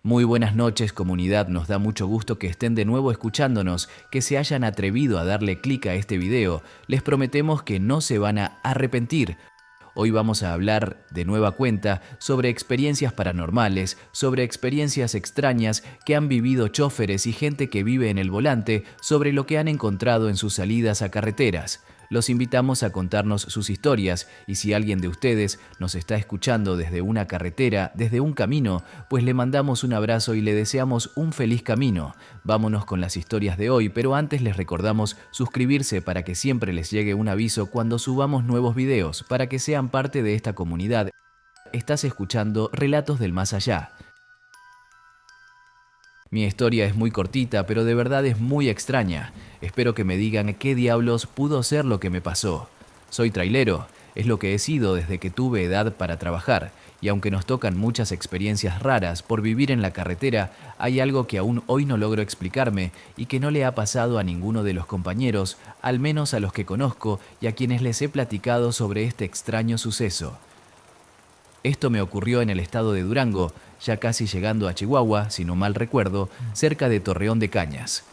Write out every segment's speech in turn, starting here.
Muy buenas noches, comunidad, nos da mucho gusto que estén de nuevo escuchándonos, que se hayan atrevido a darle clic a este video. Les prometemos que no se van a arrepentir. Hoy vamos a hablar de nueva cuenta sobre experiencias paranormales, sobre experiencias extrañas que han vivido chóferes y gente que vive en el volante, sobre lo que han encontrado en sus salidas a carreteras. Los invitamos a contarnos sus historias y si alguien de ustedes nos está escuchando desde una carretera, desde un camino, pues le mandamos un abrazo y le deseamos un feliz camino. Vámonos con las historias de hoy, pero antes les recordamos suscribirse para que siempre les llegue un aviso cuando subamos nuevos videos, para que sean parte de esta comunidad. Estás escuchando Relatos del Más Allá. Mi historia es muy cortita, pero de verdad es muy extraña. Espero que me digan qué diablos pudo ser lo que me pasó. Soy trailero, es lo que he sido desde que tuve edad para trabajar, y aunque nos tocan muchas experiencias raras por vivir en la carretera, hay algo que aún hoy no logro explicarme y que no le ha pasado a ninguno de los compañeros, al menos a los que conozco y a quienes les he platicado sobre este extraño suceso. Esto me ocurrió en el estado de Durango, ya casi llegando a Chihuahua, si no mal recuerdo, cerca de Torreón de Cañas.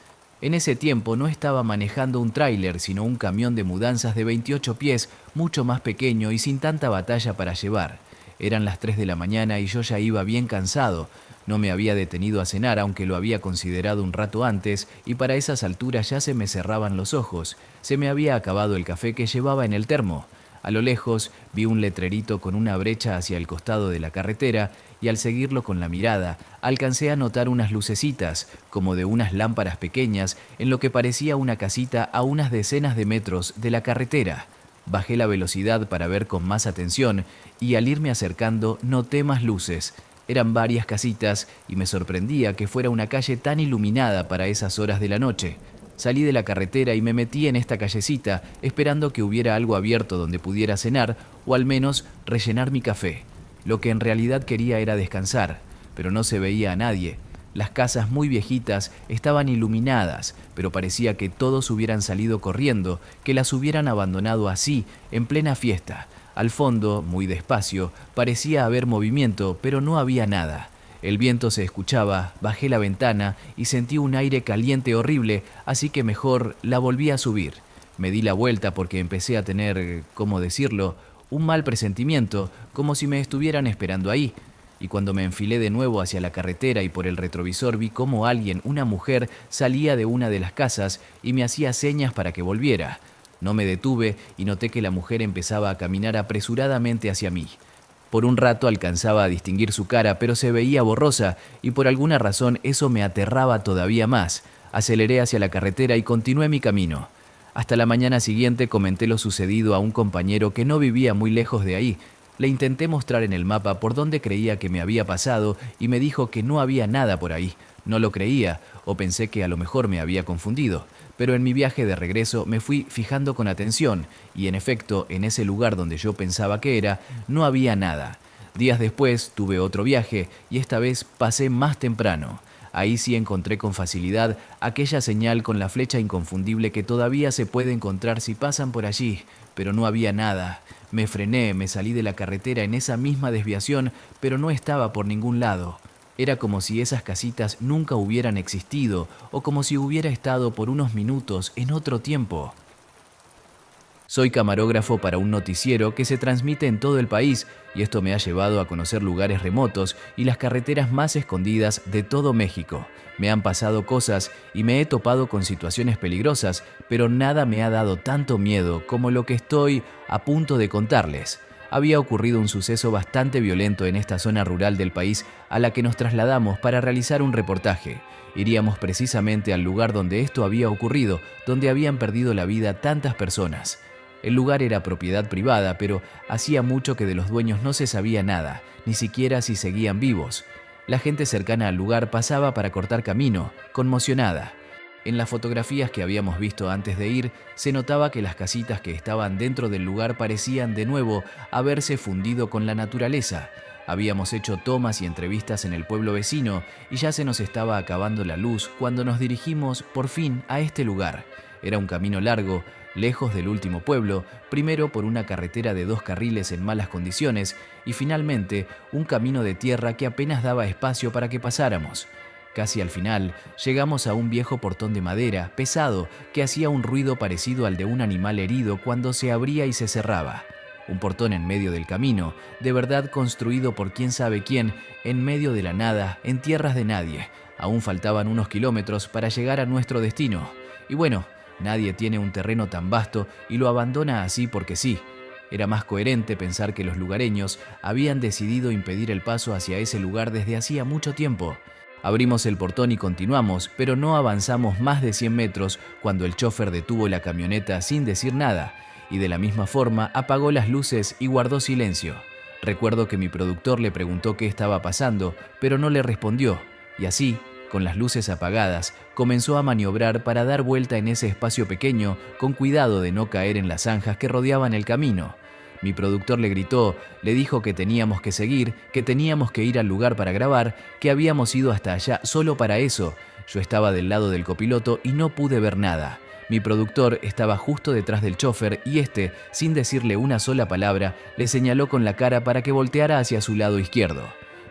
En ese tiempo no estaba manejando un tráiler, sino un camión de mudanzas de 28 pies, mucho más pequeño y sin tanta batalla para llevar. Eran las 3 de la mañana y yo ya iba bien cansado. No me había detenido a cenar, aunque lo había considerado un rato antes, y para esas alturas ya se me cerraban los ojos. Se me había acabado el café que llevaba en el termo. A lo lejos vi un letrerito con una brecha hacia el costado de la carretera y al seguirlo con la mirada alcancé a notar unas lucecitas, como de unas lámparas pequeñas, en lo que parecía una casita a unas decenas de metros de la carretera. Bajé la velocidad para ver con más atención y al irme acercando noté más luces. Eran varias casitas y me sorprendía que fuera una calle tan iluminada para esas horas de la noche. Salí de la carretera y me metí en esta callecita esperando que hubiera algo abierto donde pudiera cenar o al menos rellenar mi café. Lo que en realidad quería era descansar, pero no se veía a nadie. Las casas muy viejitas estaban iluminadas, pero parecía que todos hubieran salido corriendo, que las hubieran abandonado así, en plena fiesta. Al fondo, muy despacio, parecía haber movimiento, pero no había nada. El viento se escuchaba, bajé la ventana y sentí un aire caliente horrible, así que mejor la volví a subir. Me di la vuelta porque empecé a tener, ¿cómo decirlo?, un mal presentimiento, como si me estuvieran esperando ahí. Y cuando me enfilé de nuevo hacia la carretera y por el retrovisor vi cómo alguien, una mujer, salía de una de las casas y me hacía señas para que volviera. No me detuve y noté que la mujer empezaba a caminar apresuradamente hacia mí. Por un rato alcanzaba a distinguir su cara, pero se veía borrosa y por alguna razón eso me aterraba todavía más. Aceleré hacia la carretera y continué mi camino. Hasta la mañana siguiente comenté lo sucedido a un compañero que no vivía muy lejos de ahí. Le intenté mostrar en el mapa por dónde creía que me había pasado y me dijo que no había nada por ahí. No lo creía o pensé que a lo mejor me había confundido. Pero en mi viaje de regreso me fui fijando con atención y en efecto, en ese lugar donde yo pensaba que era, no había nada. Días después tuve otro viaje y esta vez pasé más temprano. Ahí sí encontré con facilidad aquella señal con la flecha inconfundible que todavía se puede encontrar si pasan por allí, pero no había nada. Me frené, me salí de la carretera en esa misma desviación, pero no estaba por ningún lado. Era como si esas casitas nunca hubieran existido o como si hubiera estado por unos minutos en otro tiempo. Soy camarógrafo para un noticiero que se transmite en todo el país y esto me ha llevado a conocer lugares remotos y las carreteras más escondidas de todo México. Me han pasado cosas y me he topado con situaciones peligrosas, pero nada me ha dado tanto miedo como lo que estoy a punto de contarles. Había ocurrido un suceso bastante violento en esta zona rural del país a la que nos trasladamos para realizar un reportaje. Iríamos precisamente al lugar donde esto había ocurrido, donde habían perdido la vida tantas personas. El lugar era propiedad privada, pero hacía mucho que de los dueños no se sabía nada, ni siquiera si seguían vivos. La gente cercana al lugar pasaba para cortar camino, conmocionada. En las fotografías que habíamos visto antes de ir, se notaba que las casitas que estaban dentro del lugar parecían de nuevo haberse fundido con la naturaleza. Habíamos hecho tomas y entrevistas en el pueblo vecino y ya se nos estaba acabando la luz cuando nos dirigimos por fin a este lugar. Era un camino largo lejos del último pueblo, primero por una carretera de 2 carriles en malas condiciones y finalmente un camino de tierra que apenas daba espacio para que pasáramos. Casi al final, llegamos a un viejo portón de madera, pesado, que hacía un ruido parecido al de un animal herido cuando se abría y se cerraba. Un portón en medio del camino, de verdad construido por quién sabe quién, en medio de la nada, en tierras de nadie. Aún faltaban unos kilómetros para llegar a nuestro destino. Y bueno, nadie tiene un terreno tan vasto y lo abandona así porque sí. Era más coherente pensar que los lugareños habían decidido impedir el paso hacia ese lugar desde hacía mucho tiempo. Abrimos el portón y continuamos, pero no avanzamos más de 100 metros cuando el chofer detuvo la camioneta sin decir nada y de la misma forma apagó las luces y guardó silencio. Recuerdo que mi productor le preguntó qué estaba pasando, pero no le respondió, y así, con las luces apagadas, comenzó a maniobrar para dar vuelta en ese espacio pequeño con cuidado de no caer en las zanjas que rodeaban el camino. Mi productor le gritó, le dijo que teníamos que seguir, que teníamos que ir al lugar para grabar, que habíamos ido hasta allá solo para eso. Yo estaba del lado del copiloto y no pude ver nada. Mi productor estaba justo detrás del chofer y este, sin decirle una sola palabra, le señaló con la cara para que volteara hacia su lado izquierdo.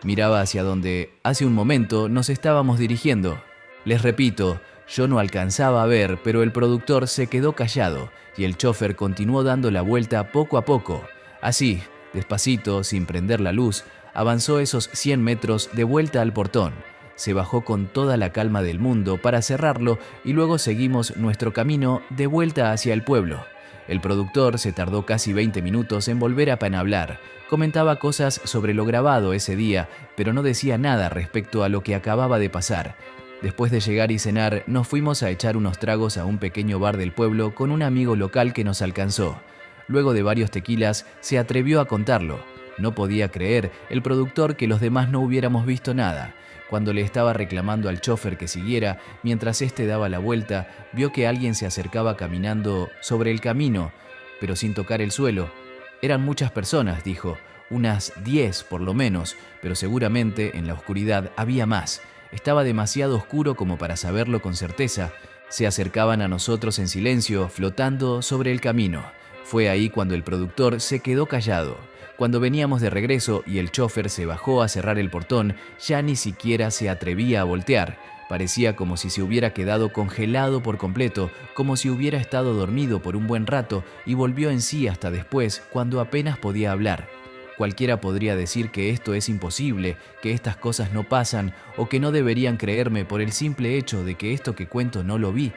Miraba hacia donde, hace un momento, nos estábamos dirigiendo. Les repito, yo no alcanzaba a ver, pero el productor se quedó callado y el chofer continuó dando la vuelta poco a poco. Así, despacito, sin prender la luz, avanzó esos 100 metros de vuelta al portón. Se bajó con toda la calma del mundo para cerrarlo y luego seguimos nuestro camino de vuelta hacia el pueblo. El productor se tardó casi 20 minutos en volver a panhablar. Comentaba cosas sobre lo grabado ese día, pero no decía nada respecto a lo que acababa de pasar. Después de llegar y cenar, nos fuimos a echar unos tragos a un pequeño bar del pueblo con un amigo local que nos alcanzó. Luego de varios tequilas, se atrevió a contarlo. No podía creer el productor que los demás no hubiéramos visto nada. Cuando le estaba reclamando al chofer que siguiera, mientras éste daba la vuelta, vio que alguien se acercaba caminando sobre el camino, pero sin tocar el suelo. Eran muchas personas, dijo, unas 10 por lo menos, pero seguramente en la oscuridad había más. Estaba demasiado oscuro como para saberlo con certeza. Se acercaban a nosotros en silencio, flotando sobre el camino. Fue ahí cuando el productor se quedó callado. Cuando veníamos de regreso y el chofer se bajó a cerrar el portón, ya ni siquiera se atrevía a voltear. Parecía como si se hubiera quedado congelado por completo, como si hubiera estado dormido por un buen rato y volvió en sí hasta después, cuando apenas podía hablar. Cualquiera podría decir que esto es imposible, que estas cosas no pasan o que no deberían creerme por el simple hecho de que esto que cuento no lo vi.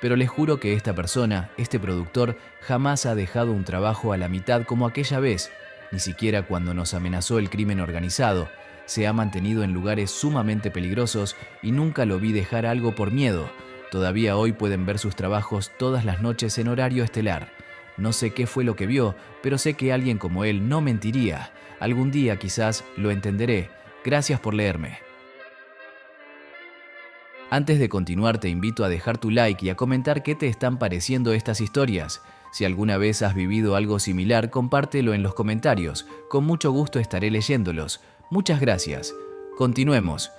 Pero les juro que esta persona, este productor, jamás ha dejado un trabajo a la mitad como aquella vez, ni siquiera cuando nos amenazó el crimen organizado. Se ha mantenido en lugares sumamente peligrosos y nunca lo vi dejar algo por miedo. Todavía hoy pueden ver sus trabajos todas las noches en horario estelar. No sé qué fue lo que vio, pero sé que alguien como él no mentiría. Algún día quizás lo entenderé. Gracias por leerme. Antes de continuar, te invito a dejar tu like y a comentar qué te están pareciendo estas historias. Si alguna vez has vivido algo similar, compártelo en los comentarios. Con mucho gusto estaré leyéndolos. Muchas gracias. Continuemos.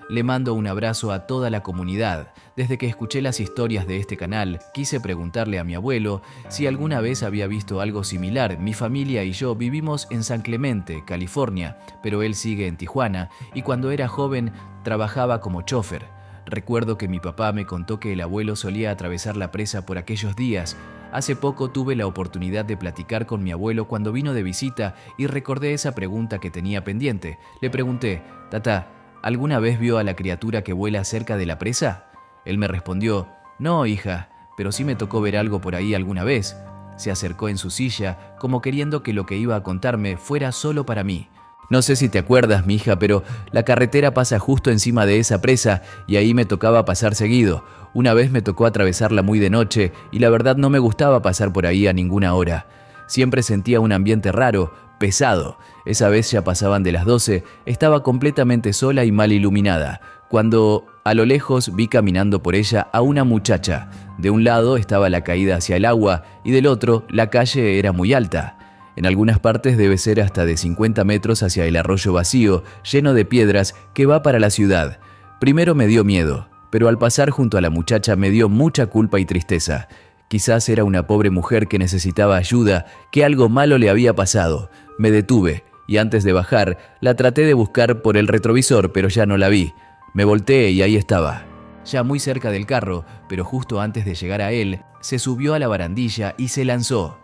Le mando un abrazo a toda la comunidad. Desde que escuché las historias de este canal, quise preguntarle a mi abuelo si alguna vez había visto algo similar. Mi familia y yo vivimos en San Clemente, California, pero él sigue en Tijuana y cuando era joven trabajaba como chofer. Recuerdo que mi papá me contó que el abuelo solía atravesar la presa por aquellos días. Hace poco tuve la oportunidad de platicar con mi abuelo cuando vino de visita y recordé esa pregunta que tenía pendiente. Le pregunté, «Tata, ¿alguna vez vio a la criatura que vuela cerca de la presa?» Él me respondió, «No, hija, pero sí me tocó ver algo por ahí alguna vez». Se acercó en su silla, como queriendo que lo que iba a contarme fuera solo para mí. «No sé si te acuerdas, mi hija, pero la carretera pasa justo encima de esa presa y ahí me tocaba pasar seguido. Una vez me tocó atravesarla muy de noche y la verdad no me gustaba pasar por ahí a ninguna hora. Siempre sentía un ambiente raro, pesado. Esa vez ya pasaban de las 12, estaba completamente sola y mal iluminada, cuando a lo lejos vi caminando por ella a una muchacha. De un lado estaba la caída hacia el agua y del otro la calle era muy alta. En algunas partes debe ser hasta de 50 metros hacia el arroyo vacío, lleno de piedras, que va para la ciudad. Primero me dio miedo, pero al pasar junto a la muchacha me dio mucha culpa y tristeza. Quizás era una pobre mujer que necesitaba ayuda, que algo malo le había pasado. Me detuve y antes de bajar la traté de buscar por el retrovisor, pero ya no la vi. Me volteé y ahí estaba, ya muy cerca del carro, pero justo antes de llegar a él, se subió a la barandilla y se lanzó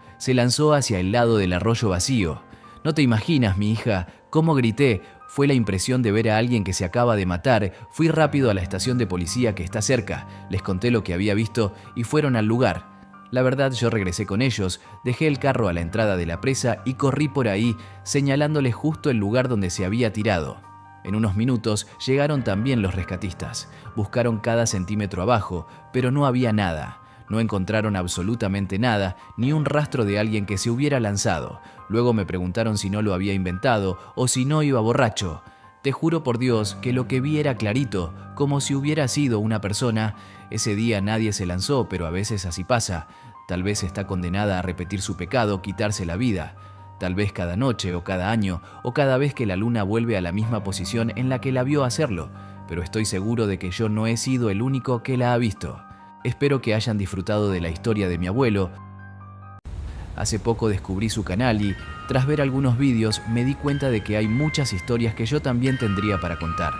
hacia el lado del arroyo vacío. No te imaginas, mi hija, cómo grité. Fue la impresión de ver a alguien que se acaba de matar. Fui rápido a la estación de policía que está cerca, les conté lo que había visto y fueron al lugar. La verdad, yo regresé con ellos, dejé el carro a la entrada de la presa y corrí por ahí, señalándoles justo el lugar donde se había tirado. En unos minutos llegaron también los rescatistas. Buscaron cada centímetro abajo, pero no había nada. No encontraron absolutamente nada, ni un rastro de alguien que se hubiera lanzado. Luego me preguntaron si no lo había inventado o si no iba borracho. Te juro por Dios que lo que vi era clarito, como si hubiera sido una persona. Ese día nadie se lanzó, pero a veces así pasa. Tal vez está condenada a repetir su pecado, quitarse la vida. Tal vez cada noche o cada año o cada vez que la luna vuelve a la misma posición en la que la vio hacerlo. Pero estoy seguro de que yo no he sido el único que la ha visto. Espero que hayan disfrutado de la historia de mi abuelo. Hace poco descubrí su canal y, tras ver algunos vídeos, me di cuenta de que hay muchas historias que yo también tendría para contar.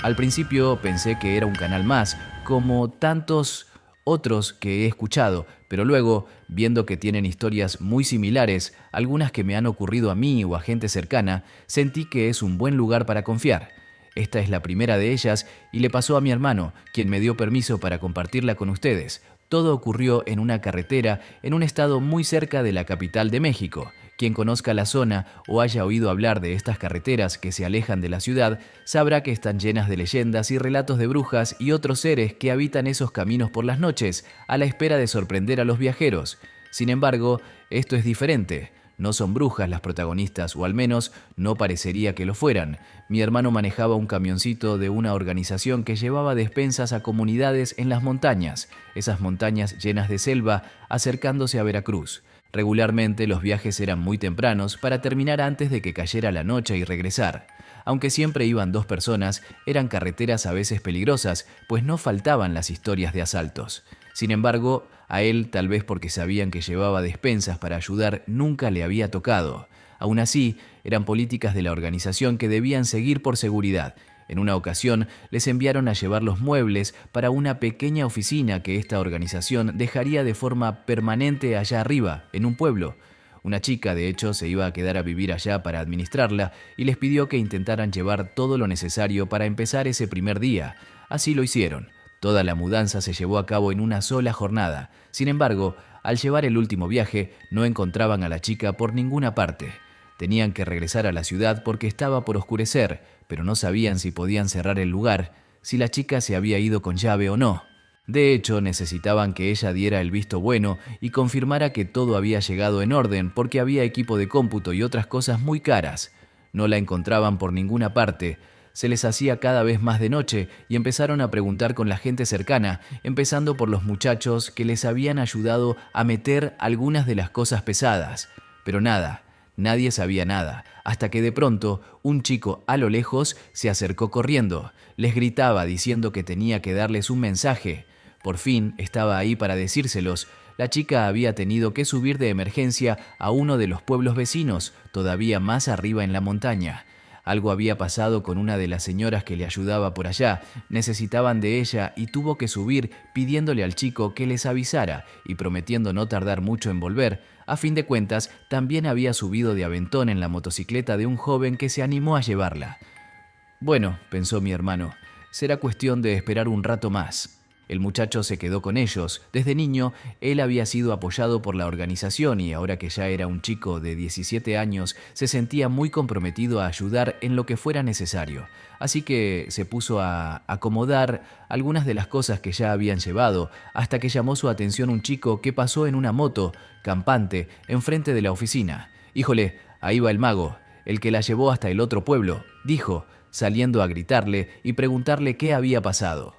Al principio pensé que era un canal más, como tantos otros que he escuchado, pero luego, viendo que tienen historias muy similares, algunas que me han ocurrido a mí o a gente cercana, sentí que es un buen lugar para confiar. Esta es la primera de ellas y le pasó a mi hermano, quien me dio permiso para compartirla con ustedes. Todo ocurrió en una carretera en un estado muy cerca de la capital de México. Quien conozca la zona o haya oído hablar de estas carreteras que se alejan de la ciudad, sabrá que están llenas de leyendas y relatos de brujas y otros seres que habitan esos caminos por las noches, a la espera de sorprender a los viajeros. Sin embargo, esto es diferente. No son brujas las protagonistas, o al menos no parecería que lo fueran. Mi hermano manejaba un camioncito de una organización que llevaba despensas a comunidades en las montañas, esas montañas llenas de selva, acercándose a Veracruz. Regularmente los viajes eran muy tempranos para terminar antes de que cayera la noche y regresar. Aunque siempre iban 2 personas, eran carreteras a veces peligrosas, pues no faltaban las historias de asaltos. Sin embargo, a él, tal vez porque sabían que llevaba despensas para ayudar, nunca le había tocado. Aún así, eran políticas de la organización que debían seguir por seguridad. En una ocasión, les enviaron a llevar los muebles para una pequeña oficina que esta organización dejaría de forma permanente allá arriba, en un pueblo. Una chica, de hecho, se iba a quedar a vivir allá para administrarla y les pidió que intentaran llevar todo lo necesario para empezar ese primer día. Así lo hicieron. Toda la mudanza se llevó a cabo en una sola jornada. Sin embargo, al llevar el último viaje, no encontraban a la chica por ninguna parte. Tenían que regresar a la ciudad porque estaba por oscurecer, pero no sabían si podían cerrar el lugar, si la chica se había ido con llave o no. De hecho, necesitaban que ella diera el visto bueno y confirmara que todo había llegado en orden porque había equipo de cómputo y otras cosas muy caras. No la encontraban por ninguna parte. Se les hacía cada vez más de noche y empezaron a preguntar con la gente cercana, empezando por los muchachos que les habían ayudado a meter algunas de las cosas pesadas. Pero nada, nadie sabía nada, hasta que de pronto un chico a lo lejos se acercó corriendo. Les gritaba diciendo que tenía que darles un mensaje. Por fin estaba ahí para decírselos. La chica había tenido que subir de emergencia a uno de los pueblos vecinos, todavía más arriba en la montaña. Algo había pasado con una de las señoras que le ayudaba por allá. Necesitaban de ella y tuvo que subir pidiéndole al chico que les avisara y prometiendo no tardar mucho en volver. A fin de cuentas, también había subido de aventón en la motocicleta de un joven que se animó a llevarla. Bueno, pensó mi hermano, será cuestión de esperar un rato más. El muchacho se quedó con ellos. Desde niño, él había sido apoyado por la organización y ahora que ya era un chico de 17 años, se sentía muy comprometido a ayudar en lo que fuera necesario. Así que se puso a acomodar algunas de las cosas que ya habían llevado, hasta que llamó su atención un chico que pasó en una moto, campante, enfrente de la oficina. «Híjole, ahí va el mago, el que la llevó hasta el otro pueblo», dijo, saliendo a gritarle y preguntarle qué había pasado.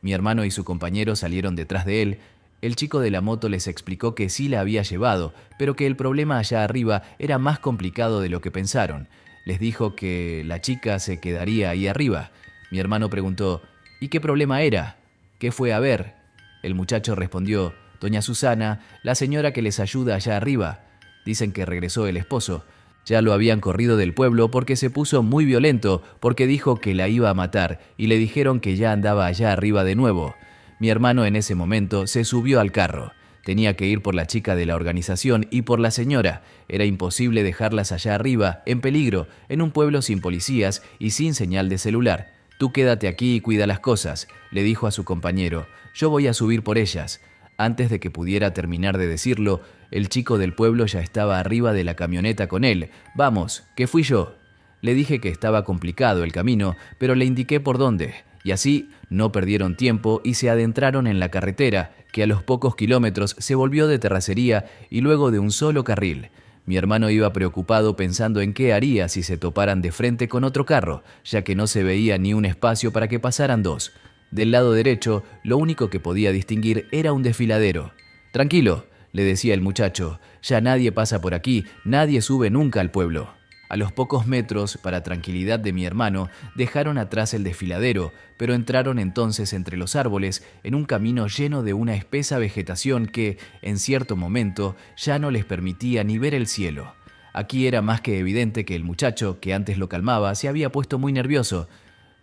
Mi hermano y su compañero salieron detrás de él. El chico de la moto les explicó que sí la había llevado, pero que el problema allá arriba era más complicado de lo que pensaron. Les dijo que la chica se quedaría ahí arriba. Mi hermano preguntó, ¿y qué problema era? ¿Qué fue a ver? El muchacho respondió: Doña Susana, la señora que les ayuda allá arriba. Dicen que regresó el esposo. Ya lo habían corrido del pueblo porque se puso muy violento, porque dijo que la iba a matar y le dijeron que ya andaba allá arriba de nuevo. Mi hermano en ese momento se subió al carro. Tenía que ir por la chica de la organización y por la señora. Era imposible dejarlas allá arriba, en peligro, en un pueblo sin policías y sin señal de celular. Tú quédate aquí y cuida las cosas, le dijo a su compañero. Yo voy a subir por ellas. Antes de que pudiera terminar de decirlo, el chico del pueblo ya estaba arriba de la camioneta con él. Vamos, que fui yo. Le dije que estaba complicado el camino, pero le indiqué por dónde. Y así no perdieron tiempo y se adentraron en la carretera, que a los pocos kilómetros se volvió de terracería y luego de un solo carril. Mi hermano iba preocupado pensando en qué haría si se toparan de frente con otro carro, ya que no se veía ni un espacio para que pasaran dos. Del lado derecho, lo único que podía distinguir era un desfiladero. «Tranquilo», le decía el muchacho, «ya nadie pasa por aquí, nadie sube nunca al pueblo». A los pocos metros, para tranquilidad de mi hermano, dejaron atrás el desfiladero, pero entraron entonces entre los árboles en un camino lleno de una espesa vegetación que, en cierto momento, ya no les permitía ni ver el cielo. Aquí era más que evidente que el muchacho, que antes lo calmaba, se había puesto muy nervioso.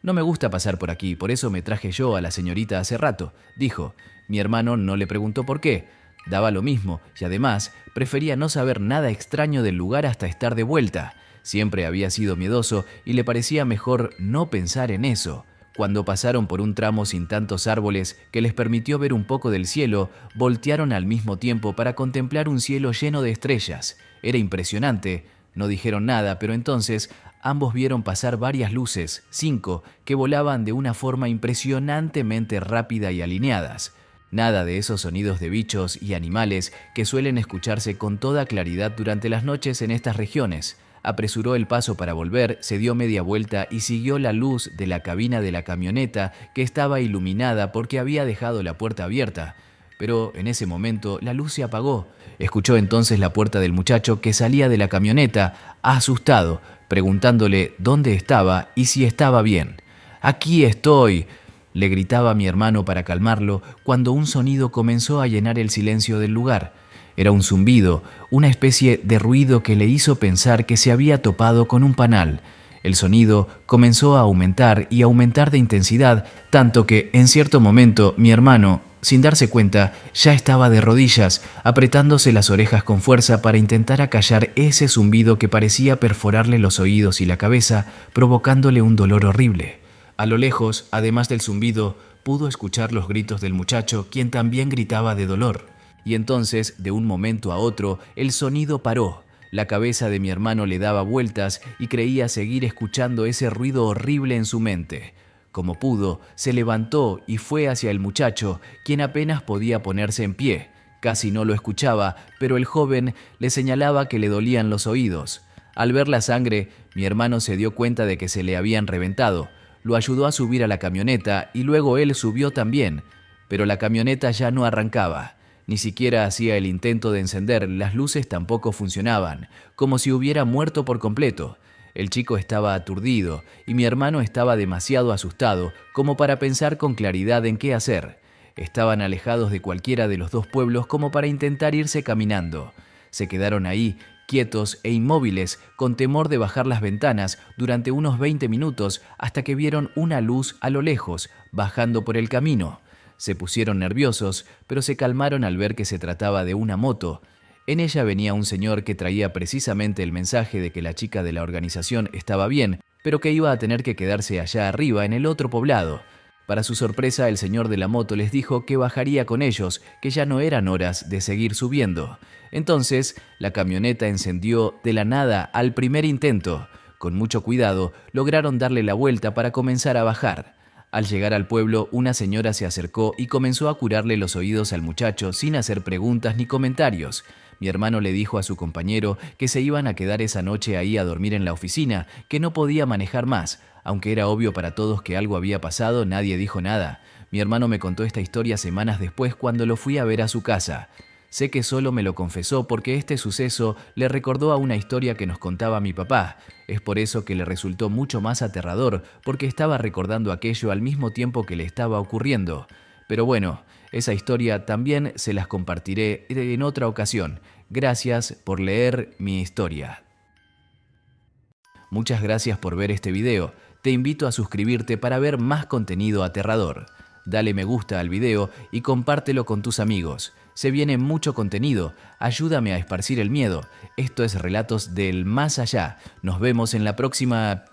«No me gusta pasar por aquí, por eso me traje yo a la señorita hace rato», dijo. Mi hermano no le preguntó por qué. Daba lo mismo y además prefería no saber nada extraño del lugar hasta estar de vuelta. Siempre había sido miedoso y le parecía mejor no pensar en eso. Cuando pasaron por un tramo sin tantos árboles que les permitió ver un poco del cielo, voltearon al mismo tiempo para contemplar un cielo lleno de estrellas. Era impresionante. No dijeron nada, pero entonces ambos vieron pasar varias luces, 5, que volaban de una forma impresionantemente rápida y alineadas. Nada de esos sonidos de bichos y animales que suelen escucharse con toda claridad durante las noches en estas regiones. Apresuró el paso para volver, se dio media vuelta y siguió la luz de la cabina de la camioneta, que estaba iluminada porque había dejado la puerta abierta. Pero en ese momento la luz se apagó. Escuchó entonces la puerta del muchacho que salía de la camioneta, asustado, preguntándole dónde estaba y si estaba bien. «Aquí estoy», le gritaba a mi hermano para calmarlo, cuando un sonido comenzó a llenar el silencio del lugar. Era un zumbido, una especie de ruido que le hizo pensar que se había topado con un panal. El sonido comenzó a aumentar y aumentar de intensidad, tanto que, en cierto momento, mi hermano, sin darse cuenta, ya estaba de rodillas, apretándose las orejas con fuerza para intentar acallar ese zumbido que parecía perforarle los oídos y la cabeza, provocándole un dolor horrible. A lo lejos, además del zumbido, pudo escuchar los gritos del muchacho, quien también gritaba de dolor. Y entonces, de un momento a otro, el sonido paró. La cabeza de mi hermano le daba vueltas y creía seguir escuchando ese ruido horrible en su mente. Como pudo, se levantó y fue hacia el muchacho, quien apenas podía ponerse en pie. Casi no lo escuchaba, pero el joven le señalaba que le dolían los oídos. Al ver la sangre, mi hermano se dio cuenta de que se le habían reventado. Lo ayudó a subir a la camioneta y luego él subió también, pero la camioneta ya no arrancaba. Ni siquiera hacía el intento de encender, las luces tampoco funcionaban, como si hubiera muerto por completo. El chico estaba aturdido y mi hermano estaba demasiado asustado como para pensar con claridad en qué hacer. Estaban alejados de cualquiera de los dos pueblos como para intentar irse caminando. Se quedaron ahí, quietos e inmóviles, con temor de bajar las ventanas durante unos 20 minutos hasta que vieron una luz a lo lejos, bajando por el camino. Se pusieron nerviosos, pero se calmaron al ver que se trataba de una moto. En ella venía un señor que traía precisamente el mensaje de que la chica de la organización estaba bien, pero que iba a tener que quedarse allá arriba en el otro poblado. Para su sorpresa, el señor de la moto les dijo que bajaría con ellos, que ya no eran horas de seguir subiendo. Entonces, la camioneta encendió de la nada al primer intento. Con mucho cuidado, lograron darle la vuelta para comenzar a bajar. Al llegar al pueblo, una señora se acercó y comenzó a curarle los oídos al muchacho sin hacer preguntas ni comentarios. Mi hermano le dijo a su compañero que se iban a quedar esa noche ahí a dormir en la oficina, que no podía manejar más. Aunque era obvio para todos que algo había pasado, nadie dijo nada. Mi hermano me contó esta historia semanas después cuando lo fui a ver a su casa. Sé que solo me lo confesó porque este suceso le recordó a una historia que nos contaba mi papá. Es por eso que le resultó mucho más aterrador, porque estaba recordando aquello al mismo tiempo que le estaba ocurriendo. Pero bueno, esa historia también se las compartiré en otra ocasión. Gracias por leer mi historia. Muchas gracias por ver este video. Te invito a suscribirte para ver más contenido aterrador. Dale me gusta al video y compártelo con tus amigos. Se viene mucho contenido. Ayúdame a esparcir el miedo. Esto es Relatos del Más Allá. Nos vemos en la próxima...